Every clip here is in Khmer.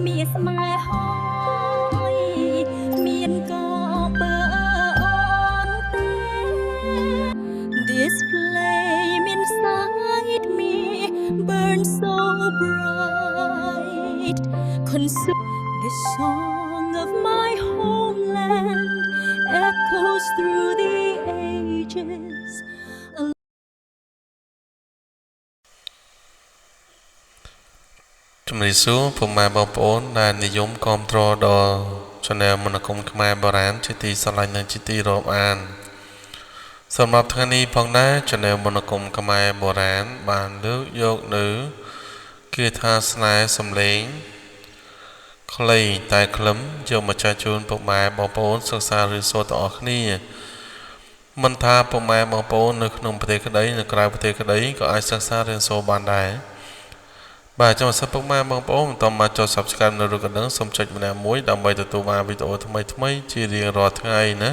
มีสมัยหอยมีนก็เบอร์อ่อนเต้ This flame inside me burns so bright consume the song of my homeland echoes through the ages ជំរាបសួរពុកម៉ែបងប្អូនដែលនិយមគាំទ្រដល់ Channel មន្តអាគមខ្មែរបុរាណជាទីស្រឡាញ់និងជាទីរាប់អានសម្រាប់ថ្ងៃនេះផងដែរ Channel មន្តអាគមខ្មែរបុរាណបានលើកយកនៅគាថាស្នេហ៍សំឡេងខ្លីតែខ្លឹមយកមកចែកជូនពុកម៉ែបងប្អូនសិក្សារៀនសូត្រទាំងអស់គ្នាមិនថាពុកម៉ែបងប្អូននៅក្នុងប្រទេសក្តីនៅក្រៅប្រទេសក្តីក៏អាចសិក្សារៀនសូត្របានដែរបាទចាំសិនពុកម៉ែបងប្អូនបន្តមកចុច Subscribe នៅរូបកណ្ដឹងសូមចុចម្នាក់មួយដើម្បីទទួលបានវីដេអូថ្មីៗជារៀងរាល់ថ្ងៃណា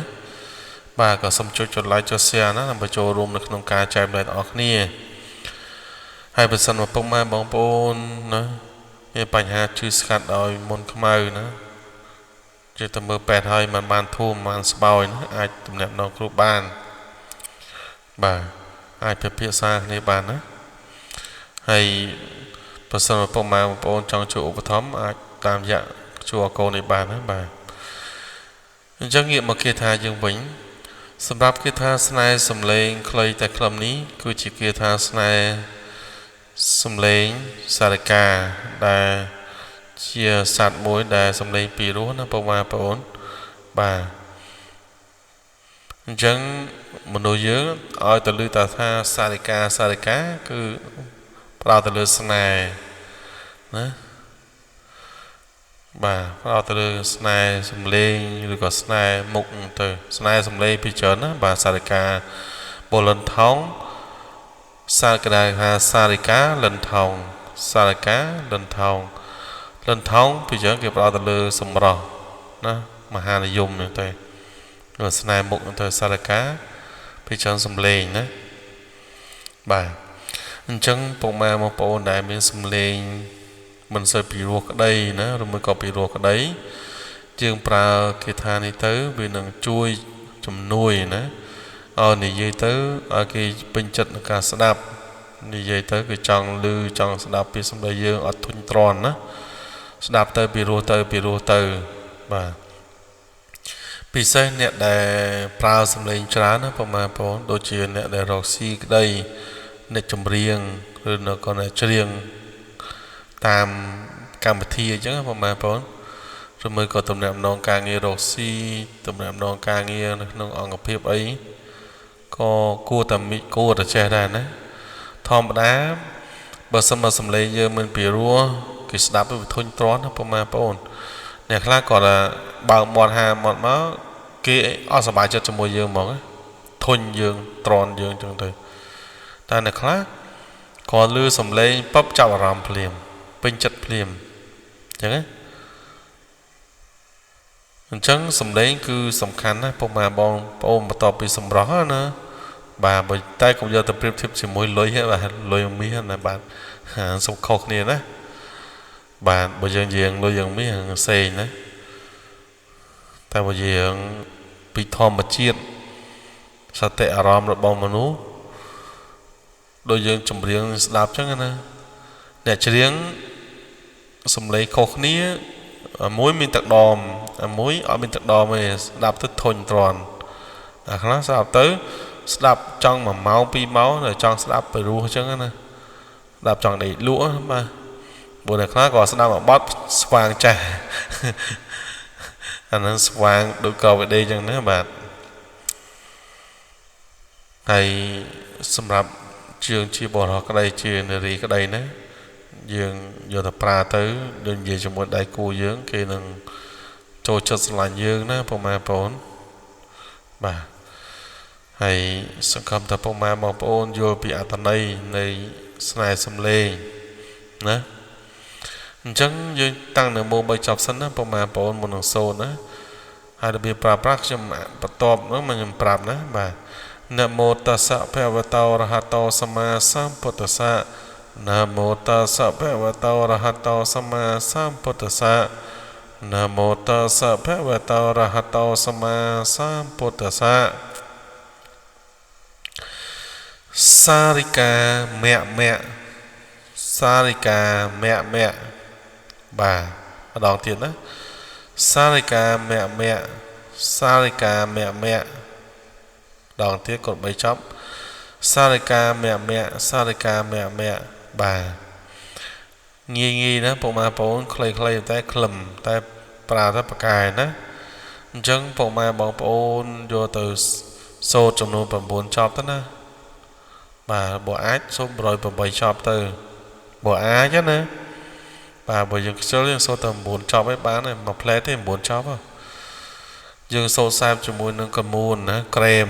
បាទក៏សូមចុច Like ចុច Share ណាដើម្បីចូលរួមនៅក្នុងការចែករំលែកដល់អ្នកគ្នាហើយបើសិនមកពុកម៉ែបងប្អូនណាមានបញ្ហាឈឺស្កាត់ដោយមុនខ្មៅណាជាទៅមើលពេទ្យហើយមិនបានធូរមិនបានស្បើយណាអាចទំនាក់ទំនងគ្រូបានបាទអាចពិភាក្សាគ្នាបានណាហើយបើសិនមកពុកម៉ែបងប្អូនចង់ជួយឧបត្ថម្ភអាចតាមរយៈ QR code នេះបានណាបាទអញ្ចឹងងាកមកគាថាយើងវិញសម្រាប់គាថាស្នេហ៍សំឡេងខ្លីតែខ្លឹមនេះគឺជាគាថាស្នេហ៍សំឡេងសារកាដែលជាសត្វមួយដែលសំឡេងពីរោះណាពុកម៉ែបងប្អូនបាទអញ្ចឹងមនុស្សយើងឲ្យទៅលើតាថាសារកាគឺផ្ដោតទៅលើស្នេហ៍ណាបាទផ្ដោតទៅលើស្នេហ៍សំឡេងឬក៏ស្នេហ៍មុខទៅស្នេហ៍សំឡេងពីច្រើនណាបាទសារកាបលិនថោងសារកាថាសារកាលិនថោងសារកាលិនថោងលិនថោងពីច្រើនគេផ្ដោតទៅលើសម្រស់ណាមហានិយមហ្នឹងទៅស្នេហ៍មុខទៅសារកាពីច្រើនសំឡេងណាបាទអញ្ចឹងពុកម៉ែបងប្អូនដែលមានសំឡេងមិនសូវពីរោះក្តីណាឬមួយក៏ពីរោះក្តីយើងប្រើគាថានេះទៅវានឹងជួយជំនួយណាឲ្យនិយាយទៅឲ្យគេពេញចិត្តនឹងការស្ដាប់និយាយទៅគឺចង់ឮចង់ស្ដាប់ពីសំឡេងយើងអត់ធុញទ្រាន់ណាស្ដាប់ទៅពីរោះទៅបាទពិសេសអ្នកដែលប្រើសំឡេងច្រើនណាពុកម៉ែបងប្អូនដូចជាអ្នកដែលរកស៊ីក្តីអ្នកចម្រៀងឬនៅក៏អ្នកច្រៀងតាមកម្មវិធីអញ្ចឹងបងប្អូនឬមួយក៏ទំនាក់ទំនងការងាររកស៊ីទំនាក់ទំនងការងារនៅក្នុងអង្គភាពអីក៏គួរតែចេះដែរណាធម្មតាបើសិនមកសំឡេងយើងមិនពីរោះគេស្ដាប់ទៅធុញទ្រាន់ណាបងប្អូនអ្នកខ្លះក៏បើកមាត់ហាមាត់មកគេអត់សប្បាយចិត្តជាមួយយើងហ្មងធុញយើងទ្រាន់យើងអញ្ចឹងទៅតែអ្នកខ្លះក៏លឺសំឡេងពប់ចាប់អារម្មណ៍ភ្លាមពេញចិត្តភ្លាមអញ្ចឹងណាអញ្ចឹងសំឡេងគឺសំខាន់ណាពុកម៉ែបងប្អូនបន្ទាប់ពីសម្រស់ណាបាទបើតែកុំយកទៅប្រៀបធៀបជាមួយលុយបាទលុយមាសណាបាទសុំខុសគ្នាណាបាទបើយើងលុយយើងមាសផ្សេងណាតែបើយើងពីធម្មជាតិសតិអារម្មណ៍របស់មនុស្សដូចយើងចម្រៀងស្ដាប់ចឹងណាអ្នកច្រៀងសំឡេងខុសគ្នាមួយមានទឹកដមមួយអត់មានទឹកដមទេស្ដាប់ទៅធុញទ្រាន់អាខ្លះស្ដាប់ទៅស្ដាប់ចង់1ម៉ោង2ម៉ោងតែចង់ស្ដាប់ទៅរស់ចឹងណាស្ដាប់ចង់ដេកលក់បាទព្រោះអ្នកខ្លះក៏ស្ដាប់មកបត់ស្វាងចាស់អាហ្នឹងស្វាងដូចកោវិដេចឹងណាបាទហើយសម្រាប់ជើងជាបរោះក្តីជានារីក្តីណាយើងយកទៅប្រើទៅដូចនិយាយជាមួយដៃគូយើងគេនឹងចូលចិត្តស្រឡាញ់យើងណាពុកម៉ែបងប្អូនបាទហើយសង្ឃឹមថាពុកម៉ែបងប្អូនយល់ពីអត្ថន័យនៃស្នេហ៍សំឡេងណាអញ្ចឹងយើងតាំងនៅម៉ូ3ចប់សិនណាពុកម៉ែបងប្អូនមុននឹងសូត្រណាហើយរបៀបប្រើប្រាស់ខ្ញុំបន្ទាប់ហ្នឹងខ្ញុំប្រាប់ណាបាទ นะโมตัสสะภะคะวะโตอะระหะโตสัมมาสัมพุทธัสสะ นะโมตัสสะภะคะวะโตอะระหะโตสัมมาสัมพุทธัสสะนะโมตัสสะภะคะวะโตอะระหะโตสัมมาสัมพุทธัสสะสาริกาแมะแมะสาริกาแมะแมะบ่าดองទៀតណាសារិកាមៈមៈសារិកាមៈមៈដងទៀតកូន3ចប់សារិកាមៈមៈសារិកាមៈមៈបាទងាយណាពុកម៉ែបងប្អូនខ្លីៗតែខ្លឹមតែប្រើតែប្រកែណាអញ្ចឹងពុកម៉ែបងប្អូនយកទៅសូត្រចំនួន9ចប់ទៅណាបាទបើអាចសូត្រ108ចប់ទៅបើអាចណាបាទបើយើងខ្ជិលយើងសូត្រតែ9ចប់ឲ្យបានហើយមួយផ្លែទេ9ចប់យើងសូត្រសាបជាមួយនឹងកមូនណាក្រែម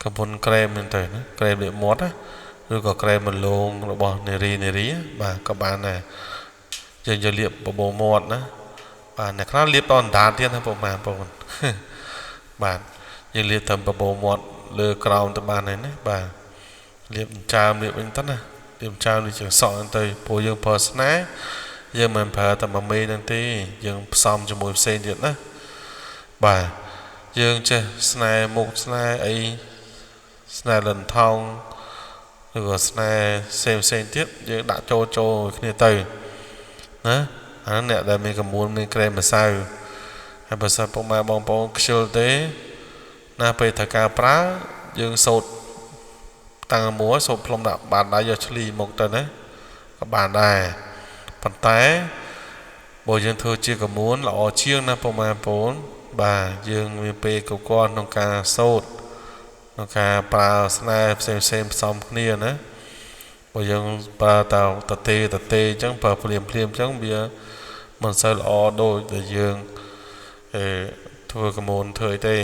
កមូនក្រែមហ្នឹងទៅណាក្រែមលាបមាត់ណាឬក៏ក្រែមមលងរបស់នារីបាទក៏បានដែរយើងលាបបបោមាត់ណាបាទអ្នកខ្លះលាបដល់អណ្ដាតទៀតណាបងប្អូនបាទយើងលាបតាមបបោមាត់លើក្រោមទៅបានហើយណាបាទលាបចាមលាបវិញទៅណាលាបចាមនេះជាងសក់ហ្នឹងទៅព្រោះយើងប្រើស្នេហ៍យើងមិនប្រើតែមួយមេហ្នឹងទេយើងផ្សំជាមួយផ្សេងទៀតណាបាទយើងចេះស្នេហ៍មុខស្នេហ៍អីស្នេហ៍លន្ធោងឬក៏ស្នេហ៍ផ្សេងទៀតយើងដាក់ចូលគ្នាទៅណាអាហ្នឹងអ្នកដែលមានកមួនមានក្រែមម្សៅហើយបើសិនពុកម៉ែបងប្អូនខ្ជិលទេណាពេលត្រូវការប្រើយើងសូត្រតាំងមួយសូត្រផ្លុំដាក់បានដែរយកឆ្លីមកទៅណាក៏បានដែរប៉ុន្តែបើយើងធ្វើជាកមួនល្អជាងណាពុកម៉ែបងប្អូនបាទយើងមានពេលគ្រប់គ្រាន់ក្នុងការសូត្រក្នុងការប្រើស្នេហ៍ផ្សេងផ្សំគ្នាណាបើយើងប្រើតទេអញ្ចឹងប្រើភ្លាមអញ្ចឹងវាមិនសូវល្អដូចដែលយើងធ្វើកមួនធ្វើអីទេ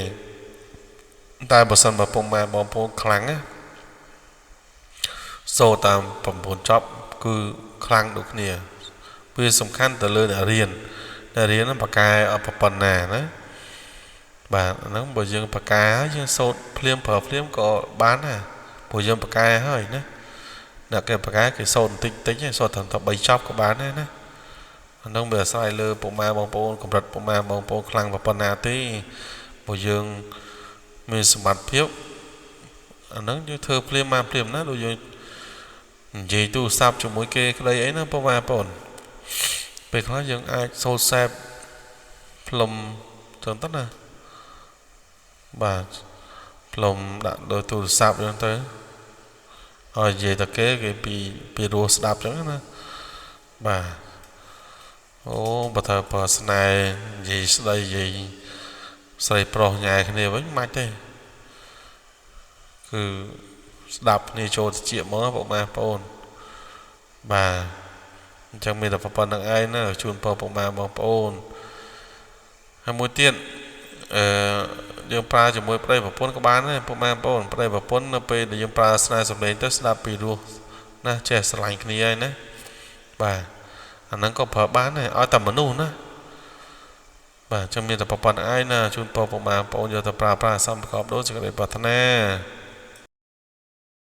តែបើសិនបើពុកម៉ែបងប្អូនខ្លាំងណាសូត្រតាម9ចប់គឺខ្លាំងដូចគ្នាវាសំខាន់ទៅលើអ្នករៀនហ្នឹងបកកែអត់ប៉ុណ្ណាណាបាទហ្នឹងបើយើងបកកែយើងសូត្រភ្លាមប្រើភ្លាមក៏បានដែរព្រោះយើងបកកែហើយណាអ្នកគេបកកែគេសូត្របន្តិចឯងសូត្រត្រឹមតែ3ចប់ក៏បានដែរណាអាហ្នឹងវាអាស្រ័យលើពុកម៉ែបងប្អូនកម្រិតពុកម៉ែបងប្អូនខ្លាំងប៉ុណ្ណាទេព្រោះយើងមានសមត្ថភាពអាហ្នឹងយើងធ្វើភ្លាមណាដូចយើងនិយាយទូរស័ព្ទជាមួយគេក្តីអីណាបងប្អូនពេលខ្លះយើងអាចសូត្រសេពផ្លុំចឹងទៅណាបាទផ្លុំដាក់លើទូរស័ព្ទចឹងទៅហើយនិយាយតែគេពីរស់ស្ដាប់ចឹងណាបាទអូបើថាបើស្នេហ៍និយាយស្ដីនិយាយស្រីប្រុសញ៉ែគ្នាវិញមិនទេគឺស្ដាប់គ្នាចូលតិចមកបងប្អូនបាទអញ្ចឹងមានតែប៉ុណ្្នឹងឯងណាជូនពរពុកម៉ែបងប្អូនហើយមួយទៀតយើងប្រើជាមួយប្តីប្រពន្ធក៏បានដែរពុកម៉ែបងប្អូនប្តីប្រពន្ធនៅពេលដែលយើងប្រើស្នេហ៍សម្លេងទៅស្ដាប់ពីរោះណាចេះស្រឡាញ់គ្នាហើយណាបាទអាហ្នឹងក៏ប្រើបានដែរឲ្យតែមនុស្សណាបាទអញ្ចឹងមានតែប៉ុណ្្នឹងឯងណាជូនពរពុកម៉ែបងប្អូនយកទៅប្រើប្រាស់សំប្រកបដោយសេចក្តីប្រាថ្នា